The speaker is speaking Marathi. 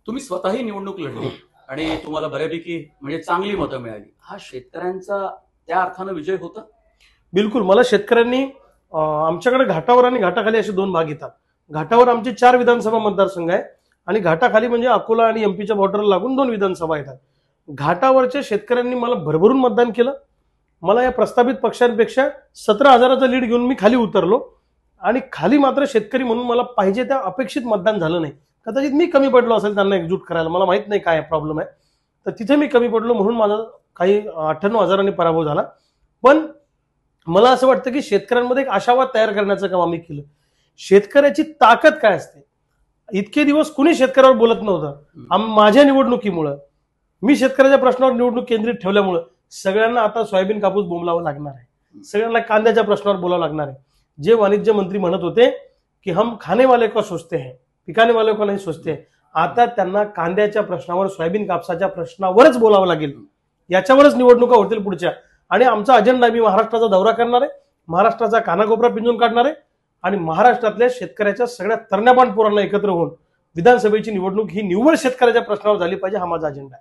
तुम्ही स्वतःही निवडणूक लढली आणि तुम्हाला बऱ्यापैकी म्हणजे चांगली मतं मिळाली. हा शेतकऱ्यांचा त्या अर्थानं विजय होता? बिलकुल. मला शेतकऱ्यांनी आमच्याकडे घाटावर आणि घाटाखाली असे दोन भाग येतात. घाटावर आमचे 4 विधानसभा मतदारसंघ आहे आणि घाटाखाली म्हणजे अकोला आणि एमपीच्या बॉर्डरला लागून 2 विधानसभा येतात. घाटावरच्या शेतकऱ्यांनी मला भरभरून मतदान केलं. मला या प्रस्तावित पक्षांपेक्षा 17,000चा लीड घेऊन मी खाली उतरलो आणि खाली मात्र शेतकरी म्हणून मला पाहिजे त्या अपेक्षित मतदान झालं नाही. कदाचित मी कमी पडलो असेल त्यांना एकजूट करायला, मला माहित नाही काय प्रॉब्लेम आहे. तर तिथे मी कमी पडलो म्हणून माझा काही 98,000 पराभव झाला. पण मला असं वाटतं की शेतकऱ्यांमध्ये एक आशावाद तयार करण्याचं काम आम्ही केलं. शेतकऱ्याची ताकद काय असते, इतके दिवस कुणी शेतकऱ्यावर बोलत नव्हतं. माझ्या निवडणुकीमुळं, मी शेतकऱ्याच्या प्रश्नावर निवडणूक केंद्रित ठेवल्यामुळं सगळ्यांना आता सोयाबीन कापूस बोंबलावं लागणार आहे, सगळ्यांना कांद्याच्या प्रश्नावर बोलावं लागणार आहे. जे वाणिज्य मंत्री म्हणत होते की हम खाने वाले को सोचते हैं, पिकाने वाले को नाही सोचते, आता त्यांना कांद्याच्या प्रश्नावर, सोयाबीन कापसाच्या प्रश्नावरच बोलावं लागेल. याच्यावरच निवडणुका होतील पुढच्या. आणि आमचा अजेंडा, मी महाराष्ट्राचा दौरा करणार आहे, महाराष्ट्राचा कानाकोपरा पिंजून काढणार आहे आणि महाराष्ट्रातल्या शेतकऱ्याच्या सगळ्या तरण्या पोरांना एकत्र होऊन विधानसभेची निवडणूक ही निव्वळ शेतकऱ्याच्या प्रश्नावर झाली पाहिजे, हा माझा अजेंडा आहे.